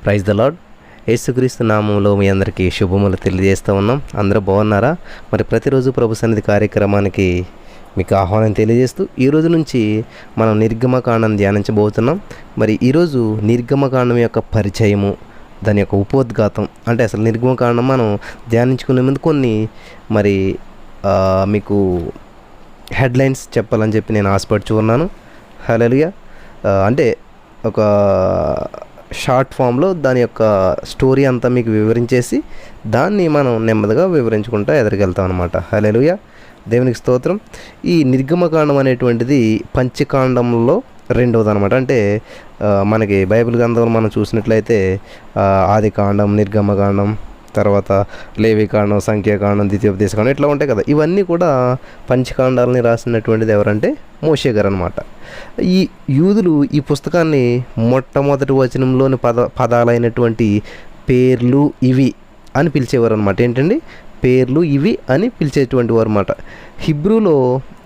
Praise the lord. యేసుక్రీస్తు నామంలో మీ అందరికీ శుభములు తెలియజేస్తూ ఉన్నాం. అందరూ బాగున్నారా? మరి ప్రతిరోజు ప్రభు సన్నిధి కార్యక్రమానికి మీకు ఆహ్వానం తెలియజేస్తూ ఈరోజు నుంచి మనం నిర్గమకాండం ధ్యానించబోతున్నాం. మరి ఈరోజు నిర్గమకాండం యొక్క పరిచయము, దాని యొక్క ఉపోద్ఘాతం, అంటే అసలు నిర్గమకాండం మనం ధ్యానించుకునే ముందు కొన్ని మరి మీకు హెడ్లైన్స్ చెప్పాలని చెప్పి నేను ఆశపడుచు ఉన్నాను. హల్లెలూయా. అంటే ఒక షార్ట్ ఫామ్లో దాని యొక్క స్టోరీ అంతా మీకు వివరించేసి దాన్ని మనం నెమ్మదిగా వివరించుకుంటూ ఎదురుకెళ్తాం అనమాట. హల్లెలూయా, దేవునికి స్తోత్రం. ఈ నిర్గమకాండం అనేటువంటిది పంచకాండంలో రెండవది అనమాట. అంటే మనకి బైబిల్ గ్రంథంలో మనం చూసినట్లయితే ఆదికాండం, నిర్గమకాండం, తర్వాత లేవికాండం, సంఖ్యాకాండం, ద్వితీయోపదేశకాండం ఇట్లా ఉంటాయి కదా. ఇవన్నీ కూడా పంచకాండాలని రాసినటువంటిది ఎవరంటే మోషే గారు అనమాట. ఈ యూదులు ఈ పుస్తకాన్ని మొట్టమొదటి వచనంలోని పదాలైనటువంటి పేర్లు ఇవి అని పిలిచేవారు అనమాట. ఏంటండి? పేర్లు ఇవి అని పిలిచేటువంటి వారు అనమాట. హిబ్రూలో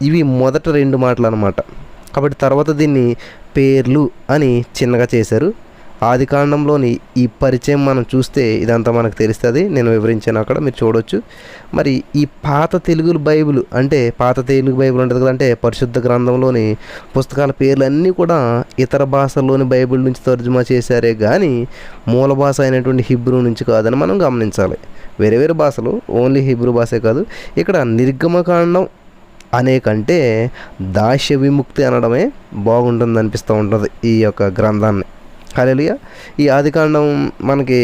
ఇవి మొదట రెండు మాటలు అనమాట. కాబట్టి తర్వాత దీన్ని పేర్లు అని చిన్నగా చేశారు. ఆదికాండంలోని ఈ పరిచయం మనం చూస్తే ఇదంతా మనకు తెలుస్తుంది. నేను వివరించాను అక్కడ, మీరు చూడవచ్చు. మరి ఈ పాత తెలుగు బైబిల్, అంటే పాత తెలుగు బైబిల్ ఉంటుంది కదా, అంటే పరిశుద్ధ గ్రంథంలోని పుస్తకాల పేర్లు అన్నీ కూడా ఇతర భాషల్లోని బైబిల్ నుంచి తర్జుమా చేశారే కానీ మూల భాష అయినటువంటి హిబ్రూ నుంచి కాదని మనం గమనించాలి. వేరే వేరే భాషలు, ఓన్లీ హిబ్రూ భాషే కాదు. ఇక్కడ నిర్గమకాండం అనే కంటే దాస్య విముక్తి అనడమే బాగుంటుంది అనిపిస్తూ ఉంటుంది ఈ యొక్క గ్రంథాన్ని. హల్లెలూయా. ఈ ఆదికాండం మనకి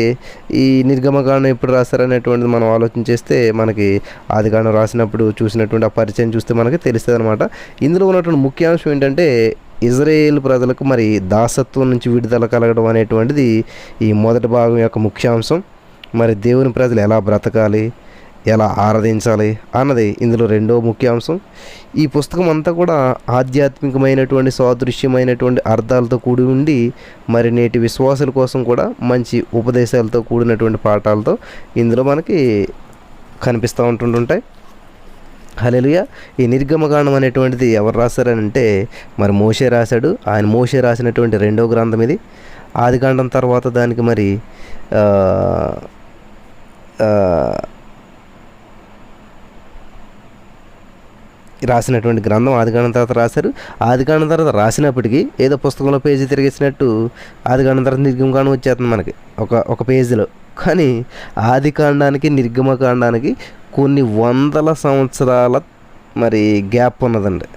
ఈ నిర్గమకాండం ఎప్పుడు రాస్తారనేటువంటిది మనం ఆలోచన చేస్తే మనకి ఆదికాండం రాసినప్పుడు చూసినటువంటి ఆ పరిచయం చూస్తే మనకి తెలుస్తుంది అనమాట. ఇందులో ఉన్నటువంటి ముఖ్యాంశం ఏంటంటే ఇజ్రాయేల్ ప్రజలకు మరి దాసత్వం నుంచి విడుదల కలగడం అనేటువంటిది ఈ మొదటి భాగం యొక్క ముఖ్యాంశం. మరి దేవుని ప్రజలు ఎలా బ్రతకాలి, ఎలా ఆరాధించాలి అన్నది ఇందులో రెండో ముఖ్యాంశం. ఈ పుస్తకం అంతా కూడా ఆధ్యాత్మికమైనటువంటి సాదృశ్యమైనటువంటి అర్థాలతో కూడి ఉండి మరి నేటి విశ్వాసుల కోసం కూడా మంచి ఉపదేశాలతో కూడినటువంటి పాఠాలతో ఇందులో మనకి కనిపిస్తూ ఉంటుంటాయి. హల్లెలూయా. ఈ నిర్గమకాండం అనేటువంటిది ఎవరు రాశారనంటే మరి మోషే రాశాడు. ఆయన మోషే రాసినటువంటి రెండో గ్రంథం ఇది. ఆదికాండం తర్వాత దానికి మరి రాసినటువంటి గ్రంథం ఆదికాండం తర్వాత రాశారు. ఆదికాండం తర్వాత రాసినప్పటికీ ఏదో పుస్తకంలో పేజీ తిరిగేసినట్టు ఆదికాండం తర్వాత నిర్గమకాండం వచ్చేస్తుంది మనకి ఒక పేజీలో. కానీ ఆదికాండానికి నిర్గమకాండానికి కొన్ని వందల సంవత్సరాల మరి గ్యాప్ ఉన్నదండి.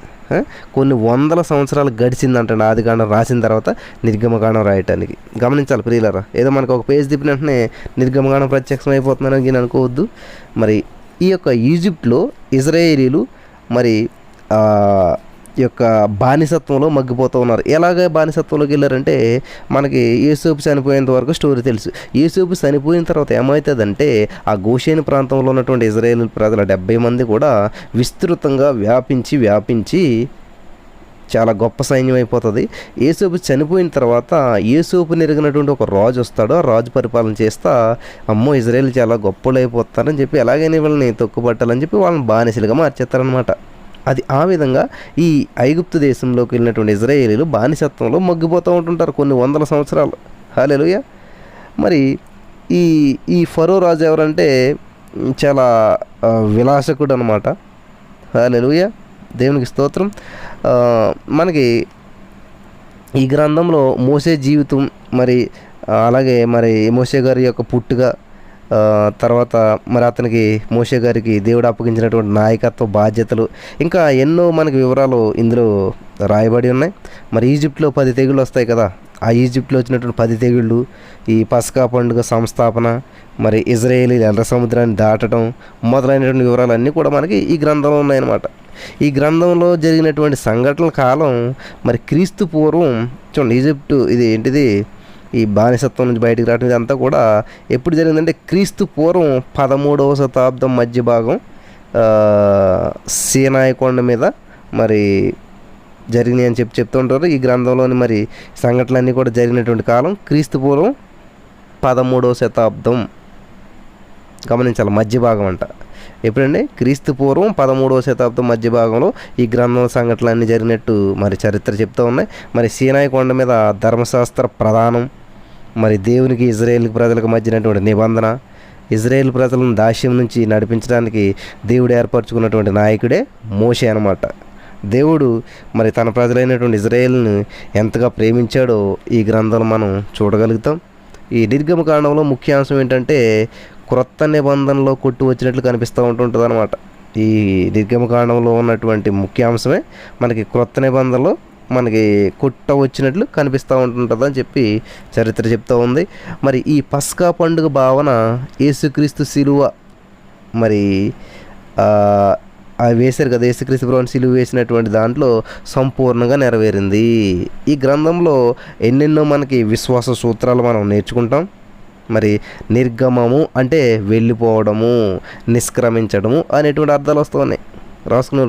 కొన్ని వందల సంవత్సరాలు గడిచిందంటండి ఆదికాండం రాసిన తర్వాత నిర్గమకాండం రాయటానికి. గమనించాలి ప్రియులారా. ఏదో మనకు ఒక పేజీ తిప్పిన వెంటనే నిర్గమకాండం ప్రత్యక్షం అయిపోతుందని నేను అనుకోవద్దు. మరి ఈ యొక్క ఈజిప్ట్లో ఇజ్రాయేలీలు మరి ఈ యొక్క బానిసత్వంలో మగ్గిపోతూ ఉన్నారు. ఎలాగ బానిసత్వంలోకి వెళ్ళారంటే మనకి యూసుఫ్ చనిపోయేంత వరకు స్టోరీ తెలుసు. యూసుఫ్ చనిపోయిన తర్వాత ఏమవుతుందంటే ఆ గోషేను ప్రాంతంలో ఉన్నటువంటి ఇజ్రాయేల్ ప్రజల 70 మంది కూడా విస్తృతంగా వ్యాపించి చాలా గొప్ప సైన్యం అయిపోతుంది. యూసుఫ్ చనిపోయిన తర్వాత యూసుఫ్ నెరిగినటువంటి ఒక రాజు వస్తాడు. ఆ రాజు పరిపాలన చేస్తా అమ్మో ఇజ్రాయేల్ చాలా గొప్పలు అయిపోతారని చెప్పి ఎలాగైనా వీళ్ళని తొక్కుపట్టాలని చెప్పి వాళ్ళని బానిసలుగా మార్చేస్తారనమాట. అది ఆ విధంగా ఈ ఐగుప్తు దేశంలోకి వెళ్ళినటువంటి ఇజ్రాయేలీలు బానిసత్వంలో మగ్గిపోతూ ఉంటుంటారు కొన్ని వందల సంవత్సరాలు. హల్లెలూయా. మరి ఈ ఫరో రాజు ఎవరంటే చాలా విలాసకుడు అనమాట. హల్లెలూయా, దేవునికి స్తోత్రం. మనకి ఈ గ్రంథంలో మోసే జీవితం, మరి అలాగే మరి మోసే గారి యొక్క పుట్టుక, తర్వాత మరి అతనికి మోషే గారికి దేవుడు అప్పగించినటువంటి నాయకత్వ బాధ్యతలు, ఇంకా ఎన్నో మనకి వివరాలు ఇందులో రాయబడి ఉన్నాయి. మరి ఈజిప్ట్లో 10 తెగుళ్ళు వస్తాయి కదా. ఆ ఈజిప్ట్లో వచ్చినటువంటి 10 తెగుళ్ళు, ఈ పస్కా పండుగ సంస్థాపన, మరి ఇజ్రాయేలీలు ఎర్ర సముద్రాన్ని దాటడం మొదలైనటువంటి వివరాలన్నీ కూడా మనకి ఈ గ్రంథంలో ఉన్నాయన్నమాట. ఈ గ్రంథంలో జరిగినటువంటి సంఘటనల కాలం మరి క్రీస్తు పూర్వం చూడండి. ఈజిప్టు ఇది ఏంటిది, ఈ బానిసత్వం నుంచి బయటికి రావడం ఇదంతా కూడా ఎప్పుడు జరిగిందంటే క్రీస్తు పూర్వం 13వ శతాబ్దం మధ్య భాగం సీనాయి కొండ మీద మరి జరిగినాయి అని చెప్తూ ఉంటారు. ఈ గ్రంథంలోని మరి సంఘటనలన్నీ కూడా జరిగినటువంటి కాలం క్రీస్తు పూర్వం 13వ శతాబ్దం. గమనించాలి, మధ్య భాగం అంట. ఎప్పుడంటే క్రీస్తు పూర్వం 13వ శతాబ్దం మధ్య భాగంలో ఈ గ్రంథం సంఘటనలన్నీ జరిగినట్టు మరి చరిత్ర చెప్తూ ఉన్నాయి. మరి సీనాయి కొండ మీద ధర్మశాస్త్ర ప్రధానం, మరి దేవునికి ఇజ్రాయేల్ ప్రజలకు మధ్యనటువంటి నిబంధన, ఇజ్రాయేల్ ప్రజలను దాస్యం నుంచి నడిపించడానికి దేవుడు ఏర్పరచుకున్నటువంటి నాయకుడే మోషే అన్నమాట. దేవుడు మరి తన ప్రజలైనటువంటి ఇజ్రాయేల్ని ఎంతగా ప్రేమించాడో ఈ గ్రంథంలో మనం చూడగలుగుతాం. ఈ నిర్గమకాండంలో ముఖ్యాంశం ఏంటంటే క్రొత్త నిబంధనలో కొట్టు వచ్చినట్లు కనిపిస్తూ ఉంటుంటుంది అనమాట. ఈ నిర్గమకాండంలో ఉన్నటువంటి ముఖ్యాంశమే మనకి క్రొత్త నిబంధనలో మనకి కొట్ట వచ్చినట్లు కనిపిస్తూ ఉంటుంటుంది అని చెప్పి చరిత్ర చెప్తూ ఉంది. మరి ఈ పస్కా పండుగ భావన యేసుక్రీస్తు శిలువ మరి వేశారు కదా, యేసుక్రీస్తు ప్రభువుని సిలువ వేసినటువంటి దాంట్లో సంపూర్ణంగా నెరవేరింది. ఈ గ్రంథంలో ఎన్నెన్నో మనకి విశ్వాస సూత్రాలు మనం నేర్చుకుంటాం. మరి నిర్గమము అంటే వెళ్ళిపోవడము, నిష్క్రమించడము అనేటువంటి అర్థాలు వస్తూ ఉన్నాయి.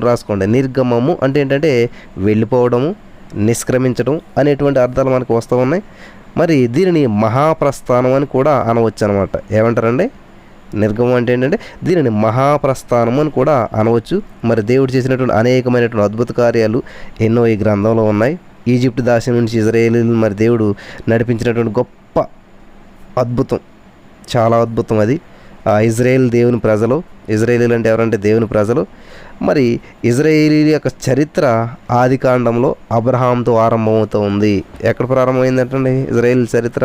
రాసుకోండి. నిర్గమము అంటే ఏంటంటే వెళ్ళిపోవడము, నిష్క్రమించడం అనేటువంటి అర్థాలు మనకు వస్తూ ఉన్నాయి. మరి దీనిని మహాప్రస్థానం అని కూడా అనవచ్చు అనమాట. ఏమంటారండి? నిర్గమం అంటే ఏంటంటే దీనిని మహాప్రస్థానం అని కూడా అనవచ్చు. మరి దేవుడు చేసినటువంటి అనేకమైనటువంటి అద్భుత కార్యాలు ఎన్నో ఈ గ్రంథంలో ఉన్నాయి. ఈజిప్ట్ దాసి నుంచి ఇజ్రాయేలీలు మరి దేవుడు నడిపించినటువంటి గొప్ప అద్భుతం, చాలా అద్భుతం అది. ఇజ్రాయేల్ దేవుని ప్రజలు. ఇజ్రాయేలీలు అంటే ఎవరంటే దేవుని ప్రజలు. మరి ఇజ్రాయేలీల యొక్క చరిత్ర ఆది కాండంలో అబ్రహాంతో ఆరంభమవుతూ ఉంది. ఎక్కడ ప్రారంభమైందంటే ఇజ్రాయేల్ చరిత్ర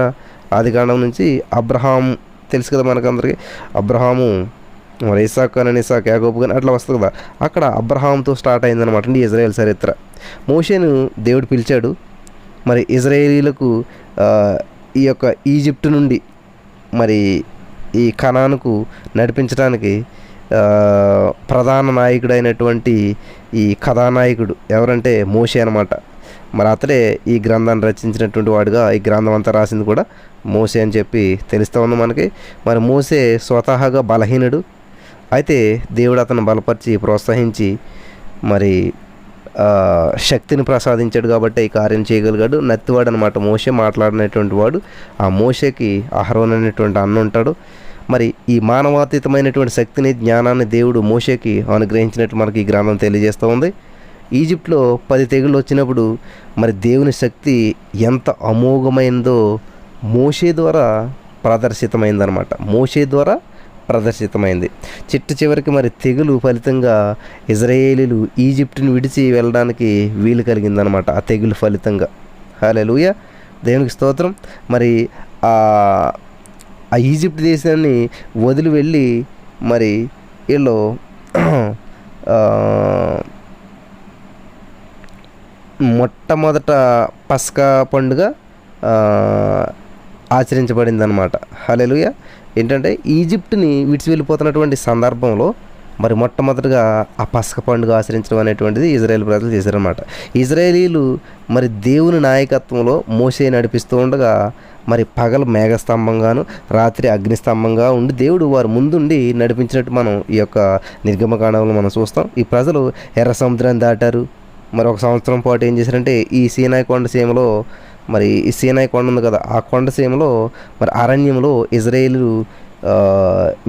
ఆది కాండం నుంచి అబ్రహాం తెలుసు కదా మనకందరికీ. అబ్రహాము మరి ఇసాక్ అని, ఇసాక్ యాకోబు కానీ అట్లా వస్తుంది కదా, అక్కడ అబ్రహాంతో స్టార్ట్ అయిందనమాట అండి ఇజ్రాయేల్ చరిత్ర. మోషేను దేవుడు పిలిచాడు. మరి ఇజ్రాయేలీలకు ఈ యొక్క ఈజిప్ట్ నుండి మరి ఈ కనానుకు నడిపించడానికి ప్రధాన నాయకుడు అయినటువంటి ఈ కథానాయకుడు ఎవరంటే మోషే అనమాట. మరి అతడే ఈ గ్రంథాన్ని రచించినటువంటి వాడుగా ఈ గ్రంథం అంతా రాసింది కూడా మోషే అని చెప్పి తెలుస్తూ ఉంది మనకి. మరి మోషే స్వతహాగా బలహీనుడు. అయితే దేవుడు అతను బలపరిచి ప్రోత్సహించి మరి శక్తిని ప్రసాదించాడు కాబట్టి ఈ కార్యం చేయగలిగాడు. నత్తివాడు అనమాట మోషే, మాట్లాడినటువంటి వాడు. ఆ మోషేకి అహరోన్ అనేటువంటి అన్న ఉంటాడు. మరి ఈ మానవాతీతమైనటువంటి శక్తిని, జ్ఞానాన్ని దేవుడు మోషేకి అనుగ్రహించినట్టు మనకి ఈ గ్రంథం తెలియజేస్తూ ఉంది. ఈజిప్ట్లో 10 తెగుళ్ళు వచ్చినప్పుడు మరి దేవుని శక్తి ఎంత అమోఘమైందో మోషే ద్వారా ప్రదర్శితమైందనమాట. మోషే ద్వారా ప్రదర్శితమైంది. చివరికి మరి తెగులు ఫలితంగా ఇజ్రాయేలీలు ఈజిప్టుని విడిచి వెళ్ళడానికి వీలు కలిగిందనమాట. ఆ తెగులు ఫలితంగా. హల్లెలూయా, దేవునికి స్తోత్రం. మరి ఆ ఈజిప్ట్ దేశాన్ని వదిలి వెళ్ళి మరి వీళ్ళు మొట్టమొదట పస్కా పండుగ ఆచరించబడిందనమాట. హల్లెలూయా. ఏంటంటే ఈజిప్ట్ని విడిచి వెళ్ళిపోతున్నటువంటి సందర్భంలో మరి మొట్టమొదటిగా ఆ పస్క పండుగ ఆచరించడం అనేటువంటిది ఇజ్రాయేల్ ప్రజలు చేశారనమాట. ఇజ్రాయేలీలు మరి దేవుని నాయకత్వంలో మోషే నడిపిస్తూ ఉండగా మరి పగలు మేఘస్తంభంగాను, రాత్రి అగ్నిస్తంభంగా ఉండి దేవుడు వారు ముందుండి నడిపించినట్టు మనం ఈ యొక్క నిర్గమకాండంలో మనం చూస్తాం. ఈ ప్రజలు ఎర్ర సముద్రాన్ని దాటారు. మరి 1 సంవత్సరం పాటు ఏం చేశారంటే ఈ సీనాయి కొండ సీమలో, మరి ఈ సీనాయి కొండ ఉంది కదా, ఆ కొండ సీమలో మరి అరణ్యంలో ఇజ్రాయేలు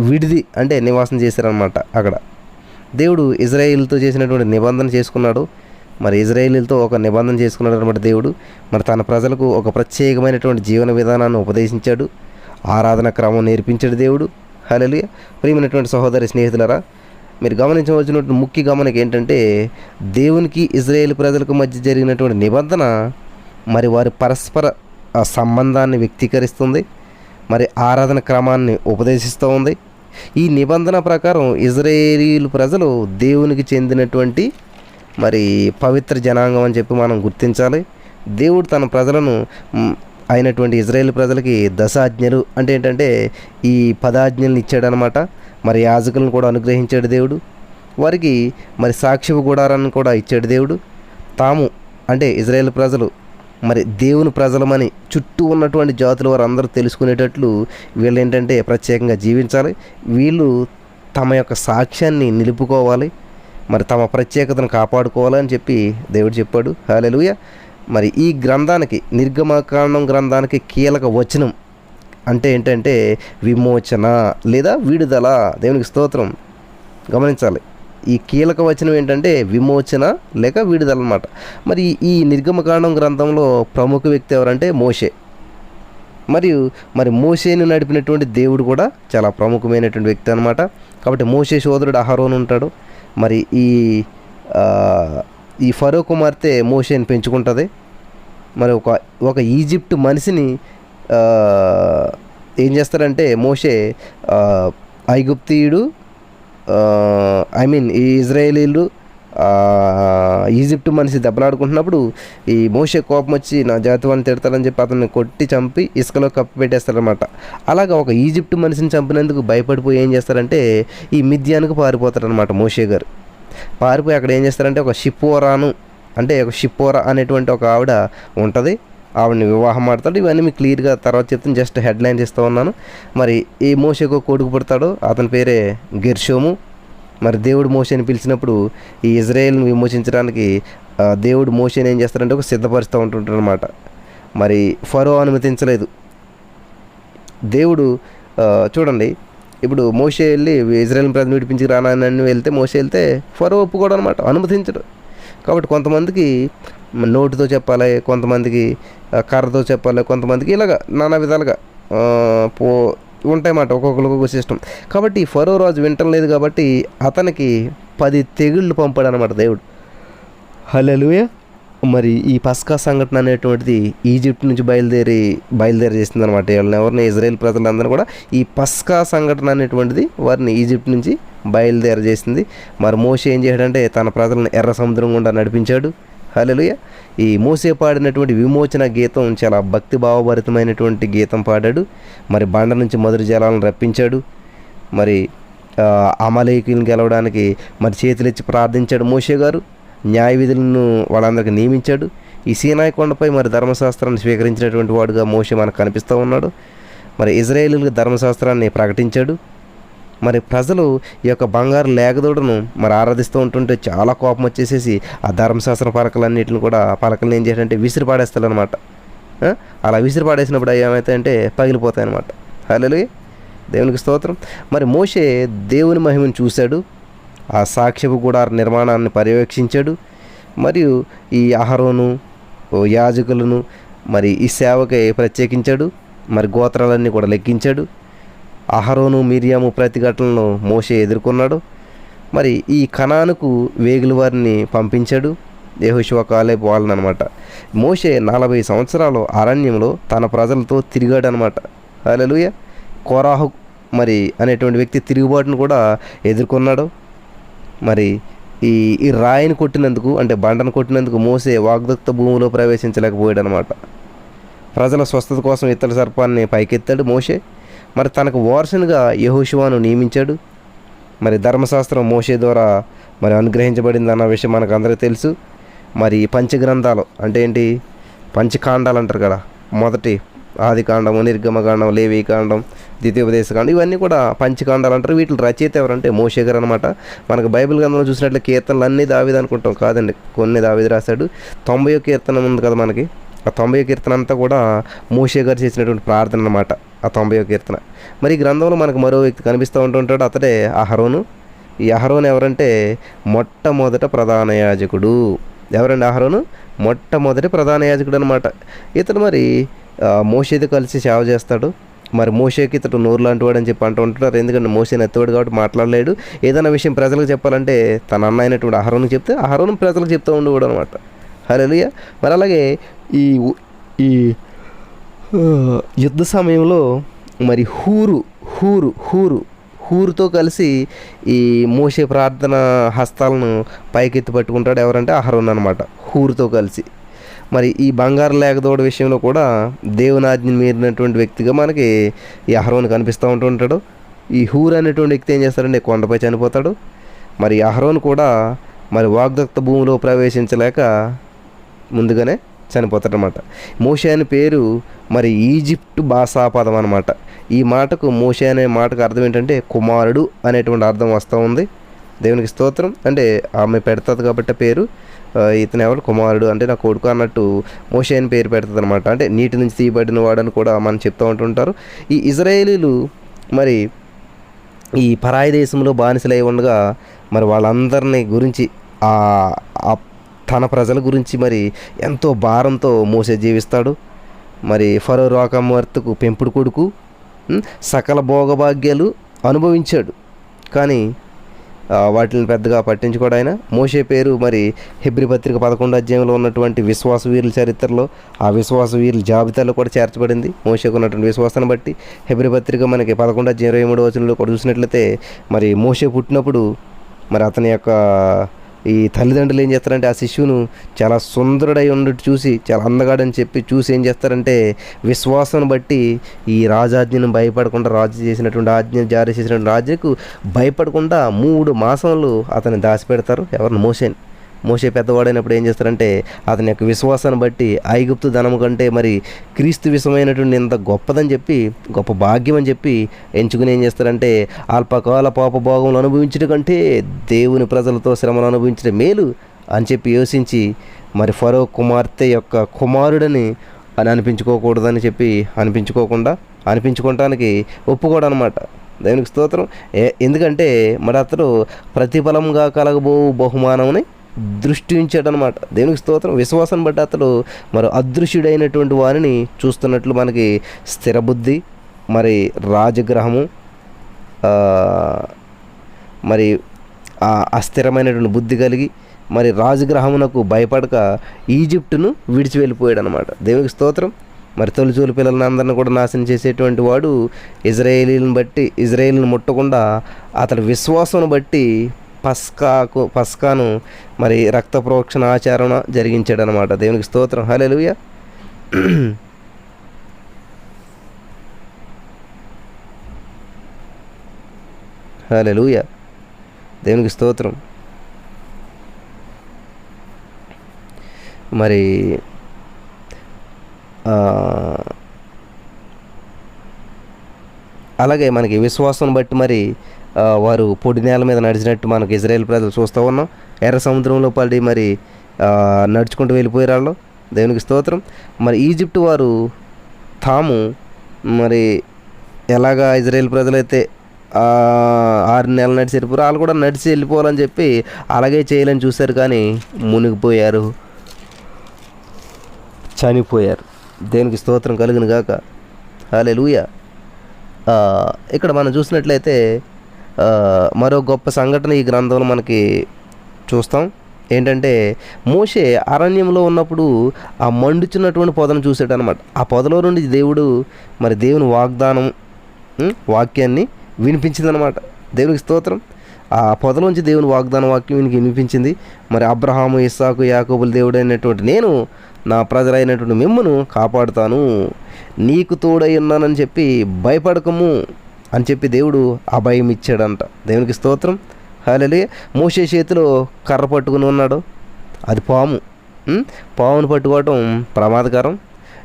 విడిది అంటే నివాసం చేశారనమాట. అక్కడ దేవుడు ఇజ్రాయేల్తో చేసినటువంటి నిబంధన చేసుకున్నాడు. మరి ఇజ్రాయేలీలతో ఒక నిబంధన చేసుకున్నాడు అనమాట దేవుడు. మరి తన ప్రజలకు ఒక ప్రత్యేకమైనటువంటి జీవన విధానాన్ని ఉపదేశించాడు. ఆరాధన క్రమం నేర్పించాడు దేవుడు. హల్లెలూయా. ప్రియమైనటువంటి సహోదరి స్నేహితులారా, మీరు గమనించవలసినటువంటి ముఖ్య గమనిక ఏంటంటే దేవునికి ఇజ్రాయేల్ ప్రజలకు మధ్య జరిగినటువంటి నిబంధన మరి వారి పరస్పర సంబంధాన్ని వ్యక్తీకరిస్తుంది. మరి ఆరాధన క్రమాన్ని ఉపదేశిస్తూ ఉంది. ఈ నిబంధన ప్రకారం ఇజ్రాయేలీలు ప్రజలు దేవునికి చెందినటువంటి మరి పవిత్ర జనాంగం అని చెప్పి మనం గుర్తించాలి. దేవుడు తన ప్రజలను అయినటువంటి ఇజ్రాయేల్ ప్రజలకి 10 ఆజ్ఞలు అంటే ఏంటంటే ఈ 10 ఆజ్ఞలను ఇచ్చాడనమాట. మరి యాజకులను కూడా అనుగ్రహించాడు దేవుడు. వారికి మరి సాక్ష్యపు గుడారాన్ని కూడా ఇచ్చాడు దేవుడు. తాము అంటే ఇజ్రాయేల్ ప్రజలు మరి దేవుని ప్రజలమని చుట్టూ ఉన్నటువంటి జాతుల వారు అందరూ తెలుసుకునేటట్లు వీళ్ళు ఏంటంటే ప్రత్యేకంగా జీవించాలి. వీళ్ళు తమ యొక్క సాక్ష్యాన్ని నిలుపుకోవాలి. మరి తమ ప్రత్యేకతను కాపాడుకోవాలని చెప్పి దేవుడు చెప్పాడు. హల్లెలూయా. మరి ఈ గ్రంథానికి, నిర్గమకాండం గ్రంథానికి కీలక వచనం అంటే ఏంటంటే విమోచన లేదా విడుదల. దేవునికి స్తోత్రం. గమనించాలి, ఈ కీలక వచనం ఏంటంటే విమోచన లేక విడుదల అన్నమాట. మరి ఈ నిర్గమకాండం గ్రంథంలో ప్రముఖ వ్యక్తి ఎవరంటే మోషే. మరి మోషేను నడిపినటువంటి దేవుడు కూడా చాలా ప్రముఖమైనటువంటి వ్యక్తి అనమాట. కాబట్టి మోషే సోదరుడు అహరోను ఉంటాడు. మరి ఈ ఫరో కుమార్తె మోషేని పెంచుకుంటుంది. మరి ఒక ఈజిప్ట్ మనిషిని ఏం చేస్తారంటే మోషే ఐగుప్తీయుడు ఈ ఇజ్రాయేలీలు ఈజిప్ట్ మనిషి దెబ్బలాడుకుంటున్నప్పుడు ఈ మోషే కోపం వచ్చి నా జాతి వాళ్ళని తిడతాడని చెప్పి అతన్ని కొట్టి చంపి ఇసుకలో కప్పి పెట్టేస్తారనమాట. అలాగా ఒక ఈజిప్ట్ మనిషిని చంపినందుకు భయపడిపోయి ఏం చేస్తారంటే ఈ మిద్యానికి పారిపోతారనమాట. మోషే గారు పారిపోయి అక్కడ ఏం చేస్తారంటే ఒక షిప్పోరా అనేటువంటి ఒక ఆవిడ ఉంటుంది. ఆవిడని వివాహం ఆడతాడు. ఇవన్నీ మీకు క్లియర్గా తర్వాత చెప్తాను, జస్ట్ హెడ్లైన్స్ ఇస్తూ ఉన్నాను. మరి ఈ మోషేకు కొడుకు పుడతాడు, అతని పేరే గెర్షోము. మరి దేవుడు మోషేని పిలిచినప్పుడు ఈ ఇజ్రాయేల్ని విమోచించడానికి దేవుడు మోషేని ఏం చేస్తారంటే ఒక సిద్ధపరుస్తూ ఉంటుంటాడు అనమాట. మరి ఫరో అనుమతించలేదు. దేవుడు చూడండి, ఇప్పుడు మోషే వెళ్ళి ఇజ్రాయేల్ ప్రజలు విడిపించి రానని వెళ్తే మోషే వెళ్తే ఫరో ఒప్పుకోవడం అనమాట, అనుమతించడు. కాబట్టి కొంతమందికి నోటితో చెప్పాలి, కొంతమందికి కర్రతో చెప్పాలి, కొంతమందికి ఇలాగ నానా విధాలుగా ఉంటాయన్నమాట, ఒక్కొక్కరికి ఒక్కొక్క సిస్టమ్. కాబట్టి ఫరో రాజు వింటలేదు కాబట్టి అతనికి 10 తెగుళ్ళు పంపాడు అనమాట దేవుడు. హల్లెలూయా. మరి ఈ పస్కా సంఘటన అనేటువంటిది ఈజిప్ట్ నుంచి బయలుదేరి చేసింది అనమాట. ఎవరిని ఇజ్రాయేల్ ప్రజలందరూ కూడా ఈ పస్కా సంఘటన అనేటువంటిది వారిని ఈజిప్ట్ నుంచి బయలుదేరి చేసింది. మరి మోషే ఏం చేయడంటే తన ప్రజలను ఎర్ర సముద్రం గుండా నడిపించాడు. హల్లెలూయా. ఈ మోసే పాడినటువంటి విమోచన గీతం చాలా భక్తి భావభరితమైనటువంటి గీతం పాడాడు. మరి బండ నుంచి మధుర జలాలను రప్పించాడు. మరి అమలేకులను గెలవడానికి మరి చేతులెచ్చి ప్రార్థించాడు మోషే గారు. న్యాయ విధులను వాళ్ళందరికీ నియమించాడు. ఈ సీనాయి కొండపై మరి ధర్మశాస్త్రాన్ని స్వీకరించినటువంటి వాడుగా మోషే మనకు కనిపిస్తూ ఉన్నాడు. మరి ఇజ్రాయేలీలకు ధర్మశాస్త్రాన్ని ప్రకటించాడు. మరి ప్రజలు ఈ యొక్క బంగారు లేగదోడును మరి ఆరాధిస్తూ ఉంటుంటే చాలా కోపం వచ్చేసేసి ఆ ధర్మశాస్త్ర పలకలను ఏం చేయాలంటే విసిరి పాడేస్తారు అనమాట. అలా విసిరి పాడేసినప్పుడు ఏమవుతాయంటే పగిలిపోతాయి అనమాట. హల్లెలూయా, దేవునికి స్తోత్రం. మరి మోషే దేవుని మహిమను చూశాడు. ఆ సాక్ష్యపు గుడార నిర్మాణాన్ని పర్యవేక్షించాడు. మరియు ఈ అహరోను యాజకులను మరి ఈ సేవకై ప్రత్యేకించాడు. మరి గోత్రాలన్నీ కూడా లెక్కించాడు. అహరోను మిరియాము ప్రతిఘటనలను మోషే ఎదుర్కొన్నాడు. మరి ఈ కనానుకు వేగుల వారిని పంపించాడు, యెహోషువ కాలేబు వాళ్ళని అనమాట. మోషే 40 సంవత్సరాలు అరణ్యంలో తన ప్రజలతో తిరిగాడు అనమాట. హల్లెలూయా. కోరాహు మరి అనేటువంటి వ్యక్తి తిరుగుబాటును కూడా ఎదుర్కొన్నాడు. మరి ఈ రాయిని కొట్టినందుకు అంటే బండను కొట్టినందుకు మోసే వాగ్దత్త భూమిలో ప్రవేశించలేకపోయాడు అనమాట. ప్రజల స్వస్థత కోసం ఇత్తడి సర్పాన్ని పైకెత్తాడు మోషే. మరి తనకు వారసునిగా యెహోషువను నియమించాడు. మరి ధర్మశాస్త్రం మోషే ద్వారా మరి అనుగ్రహించబడింది అన్న విషయం మనకు అందరికీ తెలుసు. మరి పంచగ్రంథాలు అంటే ఏంటి? పంచకాండాలు అంటారు కదా. మొదటి ఆదికాండము, నిర్గమకాండం, లేవీకాండం, ద్వితీయోపదేశకాండం, ఇవన్నీ కూడా పంచకాండాలు అంటారు. వీటి రచయిత ఎవరంటే మోషే గారు అనమాట. మనకు బైబిల్ గ్రంథంలో చూసినట్లే కీర్తనలు అన్నీ దావీదు అనుకుంటాం, కాదండి, కొన్ని దావీదు రాశాడు. 90వ కీర్తన ఉంది కదా మనకి, ఆ 90వ కీర్తన అంతా కూడా మోషే గారు చేసినటువంటి ప్రార్థన అనమాట, ఆ 90వ కీర్తన. మరి ఈ గ్రంథంలో మనకు మరో వ్యక్తి కనిపిస్తూ ఉంటుంటాడు, అతడే అహరోను. ఈ అహరోను ఎవరంటే మొట్టమొదట ప్రధాన యాజకుడు. ఎవరండి అహరోను? మొట్టమొదటి ప్రధాన యాజకుడు అనమాట. ఇతను మరి మోషేతో కలిసి సేవ చేస్తాడు. మరి మోషేకి ఇతడు నోరు లాంటి వాడు అని చెప్పి అంటూ ఉంటున్నారు. ఎందుకంటే మోషేని ఎత్తవాడు కాబట్టి మాట్లాడలేడు. ఏదైనా విషయం ప్రజలకు చెప్పాలంటే తన అన్న అయినటువంటి అహరోను చెప్తే అహరోను ప్రజలకు చెప్తూ ఉండేవాడు అనమాట. హల్లెలూయా. మరి అలాగే ఈ యుద్ధ సమయంలో మరి హూరుతో కలిసి ఈ మోషే ప్రార్థన హస్తాలను పైకెత్తి పట్టుకుంటాడు. ఎవరంటే అహరోన్ అనమాట, హూరుతో కలిసి. మరి ఈ బంగారు లేగదోడ విషయంలో కూడా దేవుని ఆజ్ఞను మీరినటువంటి వ్యక్తిగా మనకి ఈ అహరోన్ కనిపిస్తూ ఉంటుంటాడు. ఈ హూర్ అనేటువంటి వ్యక్తి ఏం చేస్తాడంటే కొండపై చనిపోతాడు. మరి అహరోన్ కూడా మరి వాగ్దత్త భూమిలో ప్రవేశించలేక ముందుగానే చనిపోతాడనమాట. మోషే అనే పేరు మరి ఈజిప్ట్ భాషాపదం అనమాట. ఈ మాటకు మోషే అనే మాటకు అర్థం ఏంటంటే కుమారుడు అనేటువంటి అర్థం వస్తూ ఉంది. దేవునికి స్తోత్రం. అంటే ఆమె పెడుతుంది కాబట్టి పేరు, ఇతను ఎవరు కుమారుడు అంటే నా కొడుకు అన్నట్టు మోషే అని పేరు పెడుతుంది అనమాట. అంటే నీటి నుంచి తీయబడిన వాడని కూడా మనం చెప్తూ ఉంటుంటారు. ఈ ఇజ్రాయేలీలు మరి ఈ పరాయి దేశంలో బానిసలై ఉండగా మరి వాళ్ళందరినీ గురించి తన ప్రజల గురించి మరి ఎంతో భారంతో మోసే జీవిస్తాడు. మరి ఫరో రాకమర్తకు పెంపుడు కొడుకు, సకల భోగభాగ్యాలు అనుభవించాడు. కానీ వాటిని పెద్దగా పట్టించుకోడు ఆయన. మోషే పేరు మరి హెబ్రీ పత్రిక 11 అధ్యాయంలో ఉన్నటువంటి విశ్వాస వీరుల చరిత్రలో, ఆ విశ్వాస వీరుల జాబితాలో కూడా చేర్చబడింది. మోషేకు ఉన్నటువంటి విశ్వాసాన్ని బట్టి హెబ్రీ పత్రిక మనకి 11 అధ్యాయం 23వ వచనంలో కూడా చూసినట్లయితే, మరి మోషే పుట్టినప్పుడు మరి అతని యొక్క ఈ తల్లిదండ్రులు ఏం చేస్తారంటే, ఆ శిశువును చాలా సుందరుడై ఉన్నట్టు చూసి, చాలా అందగాడని చెప్పి చూసి ఏం చేస్తారంటే, విశ్వాసాన్ని బట్టి ఈ రాజాజ్ఞను భయపడకుండా, రాజు చేసినటువంటి ఆజ్ఞ జారీ చేసినటువంటి రాజుకు భయపడకుండా 3 మాసాలు అతన్ని దాచిపెడతారు. ఎవరిని? మోషేని. మోషే పెద్దవాడైనప్పుడు ఏం చేస్తారంటే, అతని యొక్క విశ్వాసాన్ని బట్టి ఐగుప్తు ధనము కంటే మరి క్రీస్తు విషయమైనటువంటి ఇంత గొప్పదని చెప్పి, గొప్ప భాగ్యం అని చెప్పి ఎంచుకుని ఏం చేస్తారంటే, అల్పకాల పాపభోగములు అనుభవించడం కంటే దేవుని ప్రజలతో శ్రమలు అనుభవించడం మేలు అని చెప్పి యోచించి, మరి ఫరో కుమార్తె యొక్క కుమారుడని అని అనిపించుకోకూడదని చెప్పి అనిపించుకోవటానికి ఒప్పుకోడు అనమాట. దేవునికి స్తోత్రం. ఎందుకంటే మరి అతడు ప్రతిఫలంగా కలగబో బహుమానముని దృష్టి ఉంచాడనమాట. దేవునికి స్తోత్రం. విశ్వాసం బట్టి అతడు మరి అదృశ్యుడైనటువంటి వారిని చూస్తున్నట్లు మనకి స్థిరబుద్ధి, మరి రాజగ్రహము, మరి అస్థిరమైనటువంటి బుద్ధి కలిగి మరి రాజగ్రహమునకు భయపడక ఈజిప్టును విడిచి వెళ్ళిపోయాడు అనమాట. దేవునికి స్తోత్రం. మరి తొలిచూలు పిల్లలని అందరిని కూడా నాశనం చేసేటువంటి వాడు ఇజ్రాయేలును ముట్టకుండా అతడి విశ్వాసం బట్టి పస్కాను మరి రక్త ప్రోక్షణ ఆచరణ జరిగించాడు అనమాట. దేవునికి స్తోత్రం. హల్లెలూయా. హల్లెలూయా. దేవునికి స్తోత్రం. మరి అలాగే మనకి విశ్వాసం బట్టి మరి వారు పొడి నేల మీద నడిచినట్టు మనకు ఇజ్రాయేల్ ప్రజలు చూస్తూ ఉన్నాం. ఎర్ర సముద్రంలో పడి మరి నడుచుకుంటూ వెళ్ళిపోయారు వాళ్ళు. దేవునికి స్తోత్రం. మరి ఈజిప్ట్ వారు తాము మరి ఎలాగా ఇజ్రాయేల్ ప్రజలైతే 6 నెలలు నడిచి వెళ్ళిపోయారు, వాళ్ళు కూడా నడిచి వెళ్ళిపోవాలని చెప్పి అలాగే చేయాలని చూశారు. కానీ మునిగిపోయారు, చనిపోయారు. దేవునికి స్తోత్రం కలుగును గాక. హల్లెలూయా. ఇక్కడ మనం చూసినట్లయితే మరో గొప్ప సంఘటన ఈ గ్రంథంలో మనకి చూస్తాం. ఏంటంటే, మోషే అరణ్యంలో ఉన్నప్పుడు ఆ మండుచున్నటువంటి పొదను చూసాడు అనమాట. ఆ పొదలో నుండి దేవుని వాక్యాన్ని వినిపించిందనమాట. దేవునికి స్తోత్రం. ఆ పొదలోంచి దేవుని వాక్యం వినిపించింది. మరి అబ్రహాము, ఇస్సాకు, యాకోబుల దేవుడు అయినటువంటి నేను నా ప్రజలైనటువంటి మిమ్మును కాపాడుతాను, నీకు తోడై ఉన్నానని చెప్పి భయపడకము అని చెప్పి దేవుడు అభయం ఇచ్చాడంట. దేవునికి స్తోత్రం. హల్లెలూయా. మోషే చేతిలో కర్ర పట్టుకుని ఉన్నాడు. అది పామును పట్టుకోవటం ప్రమాదకరం.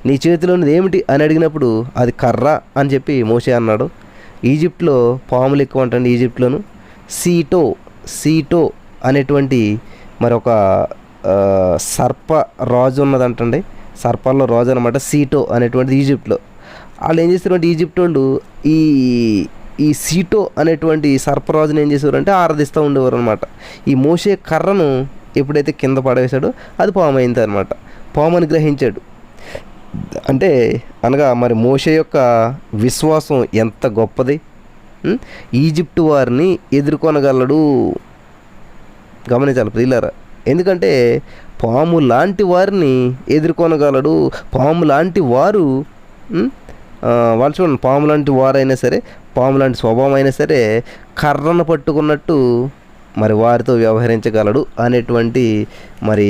నీ చేతిలోనిది ఏమిటి అని అడిగినప్పుడు అది కర్ర అని చెప్పి మోషే అన్నాడు. ఈజిప్ట్లో పాములు ఎక్కువ అంటండి. ఈజిప్ట్లోను సీటో అనేటువంటి మరి ఒక సర్ప రాజు ఉన్నదంటండి. సర్పాల్లో రాజు అనమాట సీటో అనేటువంటిది ఈజిప్ట్లో. వాళ్ళు ఏం చేస్తారంటే, ఈజిప్ట్ వాళ్ళు ఈ సీటో అనేటువంటి సర్పరాజుని ఏం చేసేవారంటే ఆరాధిస్తూ ఉండేవారు అనమాట. ఈ మోషే కర్రను ఎప్పుడైతే కింద పడవేశాడో అది పాము అయింది అనమాట. పాముని గ్రహించాడు. అంటే అనగా మరి మోషే యొక్క విశ్వాసం ఎంత గొప్పది. ఈజిప్టు వారిని ఎదుర్కొనగలడు. గమనించాలి ప్రియులారా. ఎందుకంటే పాము లాంటి వారిని ఎదుర్కొనగలడు. పాము లాంటి వారు వాళ్ళు చూడండి, పాము లాంటి వారైనా సరే, పాము లాంటి స్వభావం అయినా సరే కర్రను పట్టుకున్నట్టు మరి వారితో వ్యవహరించగలడు అనేటువంటి మరి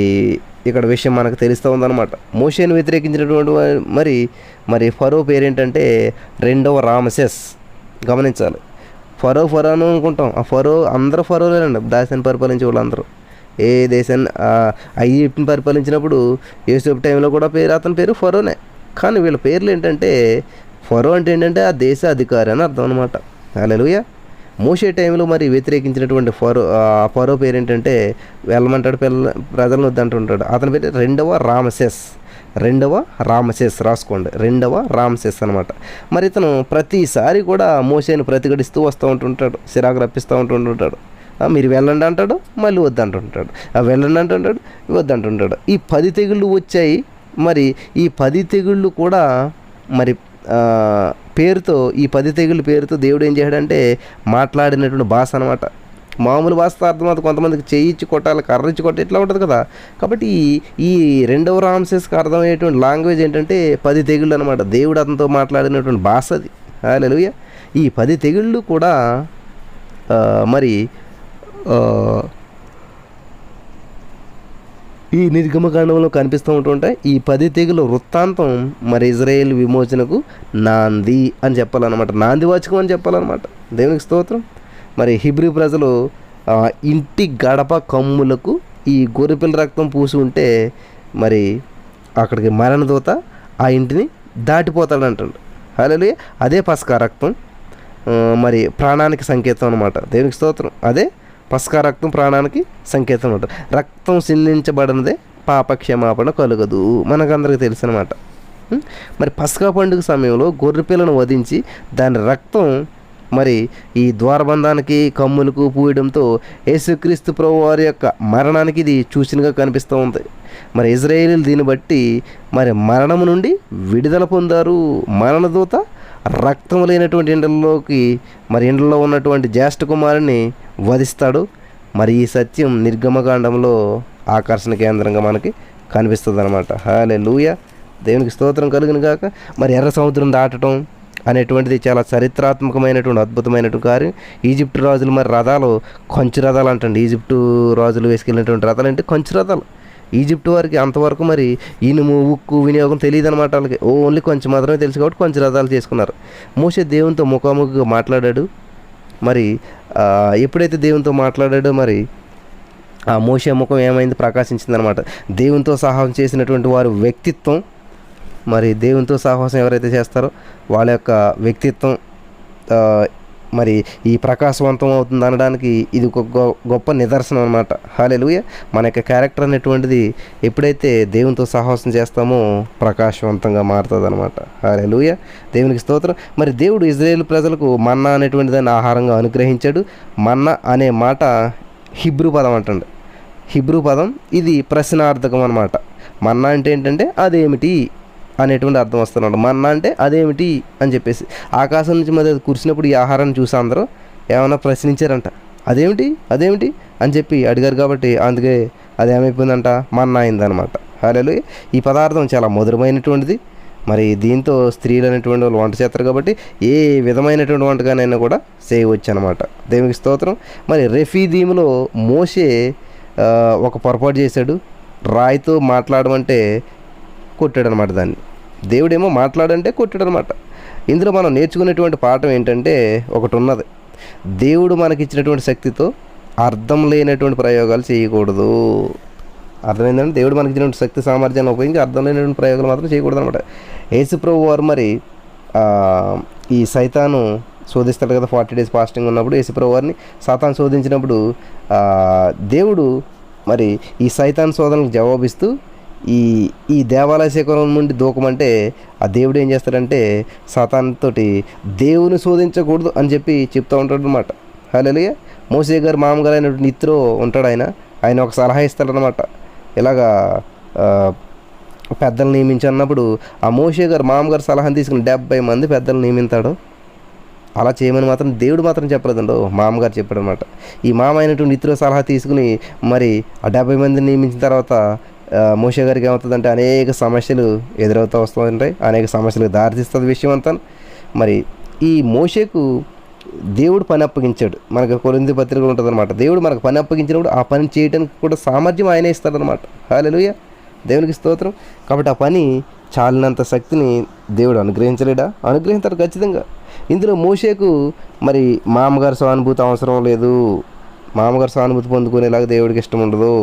ఇక్కడ విషయం మనకు తెలుస్తూ ఉందన్నమాట. మోషేను వ్యతిరేకించినటువంటి మరి ఫరో పేరేంటంటే రెండవ రామసెస్. గమనించాలి. ఫరో అని అనుకుంటాం. ఆ అందరూ ఫరోలేనండి. దేశాన్ని పరిపాలించే వాళ్ళందరూ. ఏ దేశాన్ని ఈజిప్ట్ని పరిపాలించినప్పుడు యూసుఫ్ టైంలో కూడా అతని పేరు ఫరోనే. కానీ వీళ్ళ పేర్లు ఏంటంటే, ఫరో అంటే ఏంటంటే ఆ దేశ అధికారి అని అర్థం అనమాట. హల్లెలూయా. మోషే టైంలో మరి వ్యతిరేకించినటువంటి ఫరో పేరు ఏంటంటే, వెళ్ళమంటాడు, ప్రజలను వద్దంటుంటాడు. అతని పేరు రెండవ రామసెస్. రాసుకోండి, రెండవ రామసెస్ అనమాట. మరి ఇతను ప్రతిసారి కూడా మోషేని ప్రతిఘటిస్తూ వస్తూ ఉంటుంటాడు, సిరాకు రప్పిస్తూ ఉంటుంటాడు. మీరు వెళ్ళండి అంటాడు, మళ్ళీ వద్దంటుంటాడు. వెళ్ళండి అంటుంటాడు, వద్దంటుంటాడు. ఈ 10 తెగుళ్ళు వచ్చాయి. మరి ఈ 10 తెగుళ్ళు కూడా మరి పేరుతో, ఈ 10 తెగుళ్ళ పేరుతో దేవుడు ఏం చేశాడంటే మాట్లాడినటువంటి భాష అనమాట. మామూలు భాషతో అర్థమవుతుంది, కొంతమందికి చేయిచ్చి కొట్టాలి, కర్రించి కొట్టి ఇట్లా ఉంటుంది కదా. కాబట్టి ఈ రెండవ రామ్సెస్కి అర్థమయ్యేటువంటి లాంగ్వేజ్ ఏంటంటే 10 తెగుళ్ళు అనమాట. దేవుడు అతనితో మాట్లాడినటువంటి భాష అది. హల్లెలూయా. ఈ 10 తెగుళ్ళు కూడా మరి ఈ నిర్గమకాండంలో కనిపిస్తూ ఉంటుంటాయి. ఈ 10 తెగుల వృత్తాంతం మరి ఇజ్రాయేల్ విమోచనకు నాంది అని చెప్పాలన్నమాట, నాంది వాచకం అని చెప్పాలన్నమాట. దేవునికి స్తోత్రం. మరి హీబ్రూ ప్రజలు ఇంటి గడప కమ్ములకు ఈ గొర్రెపిల్ల రక్తం పూసి ఉంటే మరి అక్కడికి మరణదూత ఆ ఇంటిని దాటిపోతాడంటాడు. హల్లెలూయా. అదే పస్కా రక్తం మరి ప్రాణానికి సంకేతం అనమాట. దేవునికి స్తోత్రం. అదే పస్కా రక్తం ప్రాణానికి సంకేతం అనమాట. రక్తం సిందించబడినదే పాప క్షమాపణ కలుగదు, మనకందరికీ తెలుసు అనమాట. మరి పస్కా పండుగ సమయంలో గొర్రెపిల్లను వధించి దాని రక్తం మరి ఈ ద్వారబంధానికి కమ్ములకు పూయడంతో యేసుక్రీస్తు ప్రభు వారి యొక్క మరణానికి ఇది సూచనగా కనిపిస్తూ ఉంది. మరి ఇజ్రాయేలీలు దీన్ని బట్టి మరి మరణము నుండి విడుదల పొందారు. మరణదూత రక్తం లేనటువంటి ఇండ్లలోకి మరి ఇండ్లలో ఉన్నటువంటి జ్యేష్ఠ కుమారుని వధిస్తాడు. మరి ఈ సత్యం నిర్గమకాండంలో ఆకర్షణ కేంద్రంగా మనకి కనిపిస్తుంది అనమాట. హల్లెలూయా. దేవునికి స్తోత్రం కలుగును గాక. మరి ఎర్ర సముద్రం దాటడం అనేటువంటిది చాలా చరిత్రాత్మకమైనటువంటి అద్భుతమైనటువంటి కార్యం. ఈజిప్టు రాజులు మరి రథాలు కొంచె రథాలు అంటండి. ఈజిప్టు రాజులు వేసుకెళ్ళినటువంటి రథాలు అంటే కొంచె రథాలు. ఈజిప్టు వారికి అంతవరకు మరి ఇనుము ఉక్కు వినియోగం తెలియదు అనమాట. వాళ్ళకి ఓన్లీ కొంచెం మాత్రమే తెలుసు కాబట్టి కొంచెం రథాలు చేసుకున్నారు. మోషే దేవునితో ముఖాముఖిగా మాట్లాడాడు. మరి ఎప్పుడైతే దేవునితో మాట్లాడాడో మరి ఆ మోషే ముఖం ఏమైంది, ప్రకాశించింది అనమాట. దేవునితో సాహసం చేసినటువంటి వారి వ్యక్తిత్వం, మరి దేవునితో సాహసం ఎవరైతే చేస్తారో వాళ్ళ యొక్క వ్యక్తిత్వం మరి ఈ ప్రకాశవంతం అవుతుంది అనడానికి ఇది ఒక గొప్ప నిదర్శనం అనమాట. హల్లెలూయా. మన యొక్క క్యారెక్టర్ అనేటువంటిది ఎప్పుడైతే దేవునితో సాహసం చేస్తామో ప్రకాశవంతంగా మారుతుంది అనమాట. హల్లెలూయా. దేవునికి స్తోత్రం. మరి దేవుడు ఇజ్రాయేల్ ప్రజలకు మన్నా అనేటువంటి దాన్ని ఆహారంగా అనుగ్రహించాడు. మన్నా అనే మాట హిబ్రూ పదం అంటండి. హిబ్రూ పదం ఇది ప్రశ్నార్థకం అనమాట. మన్నా అంటే ఏంటంటే అదేమిటి అనేటువంటి అర్థం వస్తున్నాడు. మన్నా అంటే అదేమిటి అని చెప్పేసి ఆకాశం నుంచి మరి అది కురిసినప్పుడు ఈ ఆహారాన్ని చూసి అందరూ ఏమైనా ప్రశ్నించారంట, అదేమిటి అదేమిటి అని చెప్పి అడిగారు. కాబట్టి అందుకే అది ఏమైపోయిందంట, మన్నా అయిందనమాట. హల్లెలూయా. ఈ పదార్థం చాలా మధురమైనటువంటిది. మరి దీంతో స్త్రీలు అనేటువంటి వాళ్ళు వంట చేస్తారు కాబట్టి ఏ విధమైనటువంటి వంటగానైనా కూడా చేయవచ్చు అనమాట. దేవునికి స్తోత్రం. మరి రెఫీదీములో మోషే ఒక పొరపాటు చేశాడు. రాయితో మాట్లాడమంటే కొట్టాడనమాట. దాన్ని దేవుడేమో మాట్లాడంటే కొట్టాడనమాట. ఇందులో మనం నేర్చుకునేటువంటి పాఠం ఏంటంటే ఒకటి ఉన్నది. దేవుడు మనకిచ్చినటువంటి శక్తితో అర్థం లేనటువంటి ప్రయోగాలు చేయకూడదు. అర్థమైందంటే దేవుడు మనకి ఇచ్చినటువంటి శక్తి సామర్థ్యాన్ని ఉపయోగించి అర్థం లేనటువంటి ప్రయోగాలు మాత్రం చేయకూడదు అనమాట. యేసుప్రభు వారు మరి ఈ సైతాను శోధిస్తాడు కదా, 40 days ఫాస్టింగ్ ఉన్నప్పుడు యేసుప్రభు వారిని సాతాను శోధించినప్పుడు దేవుడు మరి ఈ సైతాన్ శోధనకు జవాబిస్తూ ఈ దేవాలయ శిఖరం నుండి దూకమంటే ఆ దేవుడు ఏం చేస్తాడంటే సాతానుతోటి దేవుని శోధించకూడదు అని చెప్పి చెప్తూ ఉంటాడు అనమాట. హల్లెలూయా. మోసే గారు మామగారు అయినటువంటి నిత్రో ఉంటాడు. ఆయన ఒక సలహా ఇస్తాడనమాట. ఇలాగా పెద్దలు నియమించన్నప్పుడు ఆ మోసే గారు మామగారు సలహాను తీసుకుని 70 మంది పెద్దలు నియమిస్తాడు. అలా చేయమని మాత్రం దేవుడు మాత్రం చెప్పలేదండి, మామగారు చెప్పాడు అనమాట. ఈ మామ అయినటువంటి నిత్రో సలహా తీసుకుని మరి ఆ 70 మందిని నియమించిన తర్వాత మోషే గారికి ఏమవుతుందంటే అనేక సమస్యలు ఎదురవుతూ వస్తుంటాయి, అనేక సమస్యలకు దారితీస్తుంది విషయం అంతా. మరి ఈ మోషేకు దేవుడు పని అప్పగించాడు. మనకు కొరింథీ పత్రికలు ఉంటుంది అనమాట. దేవుడు మనకు పని అప్పగించినప్పుడు ఆ పని చేయడానికి కూడా సామర్థ్యం ఆయనే ఇస్తాడనమాట. హల్లెలూయా. దేవునికి స్తోత్రం. కాబట్టి ఆ పని చాలినంత శక్తిని దేవుడు అనుగ్రహించలేడా? అనుగ్రహించాడు ఖచ్చితంగా. ఇందులో మోషేకు మరి మామగారు సానుభూతి అవసరం లేదు. మామగారు సానుభూతి పొందుకునేలాగా దేవుడికి ఇష్టం ఉండదు.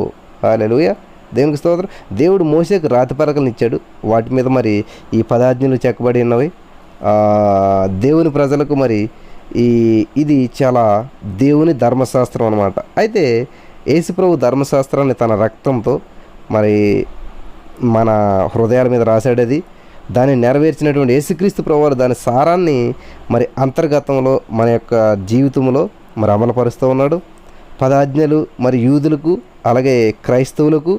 హల్లెలూయా. దేవునికి స్తోత్రం. దేవుడు మోషేకు రాతి పలకలను ఇచ్చాడు. వాటి మీద మరి ఈ 10 ఆజ్ఞలు చెక్కబడి ఉన్నవి. దేవుని ప్రజలకు మరి ఇది చాలా దేవుని ధర్మశాస్త్రం అనమాట. అయితే యేసుప్రభు ధర్మశాస్త్రాన్ని తన రక్తంతో మరి మన హృదయాల మీద రాశాడది. దాన్ని నెరవేర్చినటువంటి యేసుక్రీస్తు ప్రభువారు దాని సారాన్ని మరి అంతర్గతంలో మన యొక్క జీవితంలో మరి అమలుపరుస్తూ ఉన్నాడు. 10 ఆజ్ఞలు మరి యూదులకు అలాగే క్రైస్తవులకు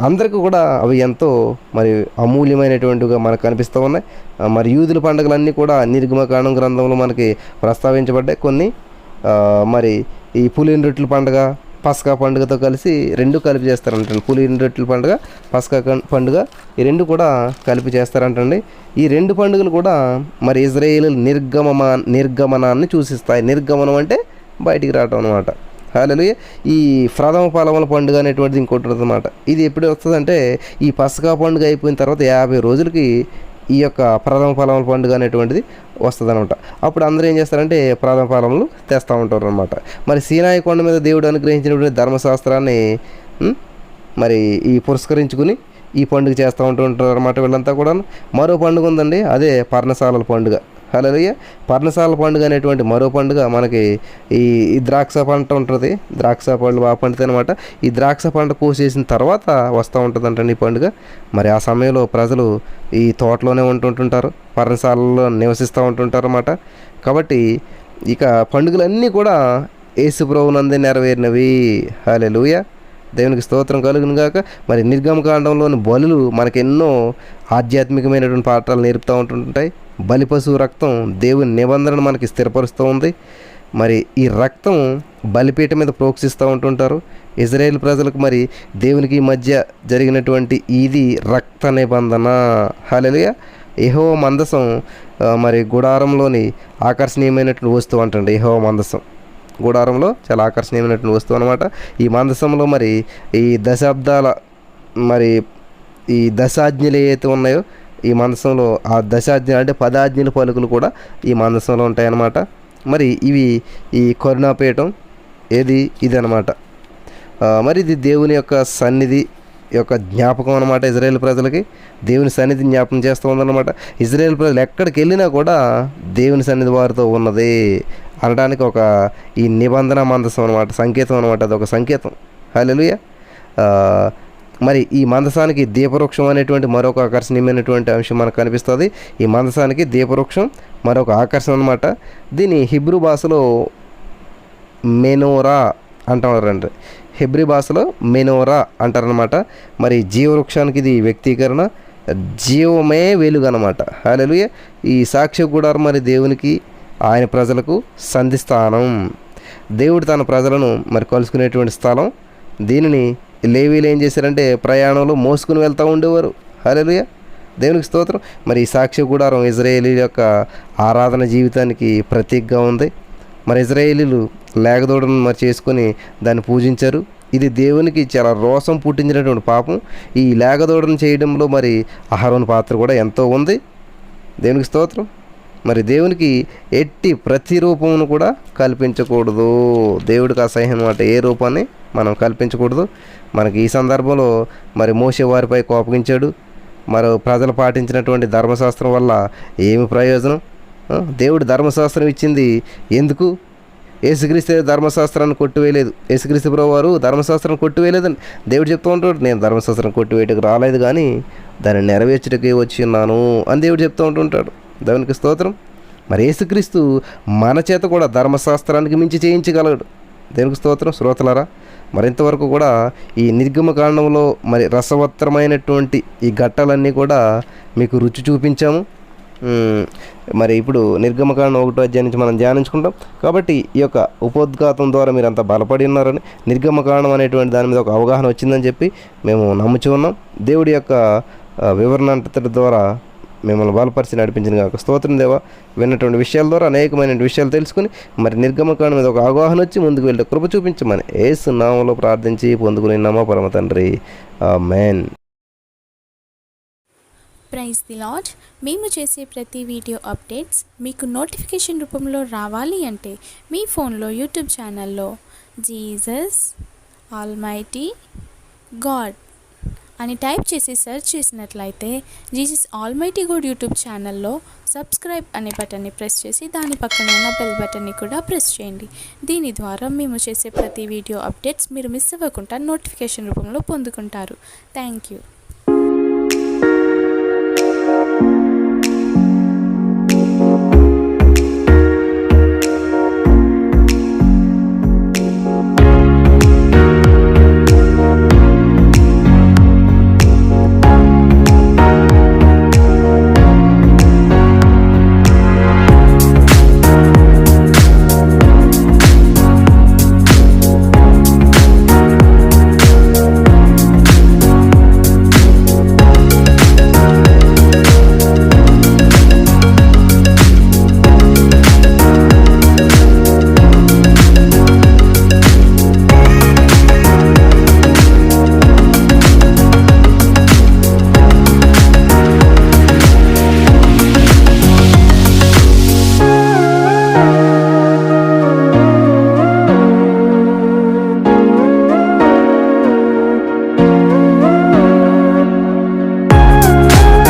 అందరికీ కూడా అవి ఎంతో మరి అమూల్యమైనటువంటివిగా మనకు కనిపిస్తూ ఉన్నాయి. మరి యూదుల పండుగలన్నీ కూడా నిర్గమకాండం గ్రంథంలో మనకి ప్రస్తావించబడ్డాయి. కొన్ని మరి ఈ పులిన రొట్టెల పండుగ, పస్కా పండుగతో కలిసి రెండు కలిపి చేస్తారంటండి. పులిన రొట్టెల పండుగ, పస్కా పండుగ, ఈ రెండు కూడా కలిపి చేస్తారంటండి. ఈ రెండు పండుగలు కూడా మరి ఇజ్రాయేలు నిర్గమనాన్ని సూచిస్తాయి. నిర్గమనం అంటే బయటికి రావటం అనమాట. హల్లెలూయా. ఈ ప్రథమ ఫలముల పండుగ అనేటువంటిది ఇంకోటి ఉంటుంది అనమాట. ఇది ఎప్పుడు వస్తుందంటే ఈ పస్కా పండుగ అయిపోయిన తర్వాత 50 రోజులకి ఈ యొక్క ప్రథమ ఫలముల పండుగ అనేటువంటిది వస్తుంది అనమాట. అప్పుడు అందరూ ఏం చేస్తారంటే ప్రథమ ఫలములు తెస్తూ ఉంటారు అనమాట. మరి సీనాయి కొండ మీద దేవుడు అనుగ్రహించినటువంటి ధర్మశాస్త్రాన్ని మరి ఈ పురస్కరించుకుని ఈ పండుగ చేస్తూ ఉంటారు అనమాట వీళ్ళంతా కూడా. మరో పండుగ ఉందండి, అదే పర్ణశాలల పండుగ. హల్లెలూయా. పర్ణశాల పండుగ అనేటువంటి మరో పండుగ మనకి ఈ ద్రాక్ష పంట ఉంటుంది. ద్రాక్ష పండ్లు బాగా పండుతాయి అనమాట. ఈ ద్రాక్ష పంట కోసేసిన తర్వాత వస్తూ ఉంటుందంటండి ఈ పండుగ. మరి ఆ సమయంలో ప్రజలు ఈ తోటలోనే ఉంటుంటారు, పర్ణశాలలో నివసిస్తూ ఉంటుంటారు అన్నమాట. కాబట్టి ఇక పండుగలన్నీ కూడా యేసు ప్రభువునందే నెరవేరినవి. హల్లెలూయా. దేవునికి స్తోత్రం కలుగును గాక. మరి నిర్గమకాండంలోని బలులు మనకెన్నో ఆధ్యాత్మికమైనటువంటి పాఠాలు నేర్పుతూ ఉంటుంటాయి. బలి పశువు రక్తం దేవుని నిబంధనను మనకి స్థిరపరుస్తూ ఉంది. మరి ఈ రక్తం బలిపీఠ మీద ప్రోక్షిస్తూ ఉంటుంటారు. ఇజ్రాయేల్ ప్రజలకు మరి దేవునికి మధ్య జరిగినటువంటి ఇది రక్త నిబంధన. హల్లెలూయా. యెహోవా మందసం మరి గుడారంలోని ఆకర్షణీయమైనటువంటి వస్తువు అంటండి. యెహోవా మందసం గుడారంలో చాలా ఆకర్షణీయమైనటువంటి వస్తువు అనమాట. ఈ మందసంలో మరి ఈ దశాబ్దాల మరి ఈ దశాజ్ఞలు ఏవైతే ఉన్నాయో ఈ మందసంలో ఆ దశాజ్ఞ అంటే 10 ఆజ్ఞల పలుకులు కూడా ఈ మందసంలో ఉంటాయన్నమాట. మరి ఇవి ఈ కరుణాపీఠం ఇది అనమాట. మరి ఇది దేవుని యొక్క సన్నిధి యొక్క జ్ఞాపకం అనమాట. ఇజ్రాయేల్ ప్రజలకి దేవుని సన్నిధి జ్ఞాపకం చేస్తూ ఉందన్నమాట. ఇజ్రాయేల్ ప్రజలు ఎక్కడికి వెళ్ళినా కూడా దేవుని సన్నిధి వారితో ఉన్నది అనడానికి ఒక ఈ నిబంధన మందసం అనమాట, సంకేతం అనమాట. అదొక సంకేతం. హల్లెలూయా. మరి ఈ మందసానికి దీపవృక్షం అనేటువంటి మరొక ఆకర్షణీయమైనటువంటి అంశం మనకు కనిపిస్తుంది. ఈ మందసానికి దీపవృక్షం మరొక ఆకర్షణ అనమాట. దీన్ని హిబ్రూ భాషలో మెనోరా అంటారండి. హెబ్రీ భాషలో మెనోరా అంటారనమాట. మరి జీవవృక్షానికి ఇది వ్యక్తీకరణ, జీవమే వెలుగు అనమాట. హల్లెలూయా. ఈ సాక్ష్య గుడారం మరి దేవునికి ఆయన ప్రజలకు సంధిస్థానం. దేవుడు తన ప్రజలను మరి కలుసుకునేటువంటి స్థలం. దీనిని లేవీలు ఏం చేశారంటే ప్రయాణంలో మోసుకుని వెళ్తూ ఉండేవారు. హల్లెలూయా. దేవునికి స్తోత్రం. మరి ఈ సాక్ష్య గుడారం ఇజ్రాయేలీ యొక్క ఆరాధన జీవితానికి ప్రతీకగా ఉంది. మరి ఇజ్రాయేలీలు లేగదూడను మరి చేసుకొని దాన్ని పూజించారు. ఇది దేవునికి చాలా రోషం పుట్టించినటువంటి పాపం. ఈ లేగదూడను చేయడంలో మరి అహరోను పాత్ర కూడా ఎంతో ఉంది. దేవునికి స్తోత్రం. మరి దేవునికి ఎట్టి ప్రతిరూపమును కూడా కల్పించకూడదు. దేవుడికి అసహ్యం అన్నమాట. ఏ రూపాన్ని మనం కల్పించకూడదు. మనకి ఈ సందర్భంలో మరి మోషే వారిపై కోపగించాడు. మరి ప్రజలు పాటించినటువంటి ధర్మశాస్త్రం వల్ల ఏమి ప్రయోజనం? దేవుడు ధర్మశాస్త్రం ఇచ్చింది ఎందుకు? యేసుక్రీస్తు ధర్మశాస్త్రాన్ని కొట్టివేయలేదు. యేసుక్రీస్తు ప్రభు వారు ధర్మశాస్త్రాన్ని కొట్టివేయలేదని దేవుడు చెప్తూ ఉంటాడు. నేను ధర్మశాస్త్రం కొట్టివేయటకు రాలేదు కానీ దాన్ని నెరవేర్చటకే వచ్చి ఉన్నాను అని దేవుడు చెప్తూ ఉంటుంటాడు. దేవునికి స్తోత్రం. మరి యేసుక్రీస్తు మన చేత కూడా ధర్మశాస్త్రానికి మించి చేయించగలడు. దేవునికి స్తోత్రం. శ్రోతలారా, మరింతవరకు కూడా ఈ నిర్గమకాండంలో మరి రసవత్తరమైనటువంటి ఈ ఘట్టాలన్నీ కూడా మీకు రుచి చూపించాము. మరి ఇప్పుడు నిర్గమకాండం 1వ అధ్యాయం నుంచి మనం ధ్యానించుకుంటాం. కాబట్టి ఈ యొక్క ఉపోద్ఘాతం ద్వారా మీరు అంతా బలపడి ఉన్నారని, నిర్గమకాండం అనేటువంటి దాని మీద ఒక అవగాహన వచ్చిందని చెప్పి మేము నమ్ముచూ ఉన్నాం. దేవుడి యొక్క వివరణ అంతటి ద్వారా మిమ్మల్ని బలపరిచి నడిపించిన కాక స్తోత్రం దేవా. విన్నటువంటి విషయాల ద్వారా అనేకమైన విషయాలు తెలుసుకుని మరి నిర్గమకాండం మీద ఒక అవగాహన వచ్చి ముందుకు వెళ్ళే కృప చూపించమని యేసు నామములో ప్రార్థించి పొందుకుని నామ పరమ తండ్రి, ఆమేన్. Praise the lord. మేము చేసే ప్రతి వీడియో అప్డేట్స్ మీకు నోటిఫికేషన్ రూపంలో రావాలి అంటే మీ ఫోన్లో యూట్యూబ్ ఛానల్లో జీసస్ ఆల్మైటీ గాడ్ అని టైప్ చేసి సెర్చ్ చేసినట్లయితే జీసస్ ఆల్మైటీ గాడ్ యూట్యూబ్ ఛానల్లో సబ్స్క్రైబ్ అనే బటన్ని ప్రెస్ చేసి దాని పక్కన ఉన్న బెల్ బటన్ని కూడా ప్రెస్ చేయండి. దీని ద్వారా మేము చేసే ప్రతి వీడియో అప్డేట్స్ మీరు మిస్ అవ్వకుండా నోటిఫికేషన్ రూపంలో పొందుకుంటారు. Thank you.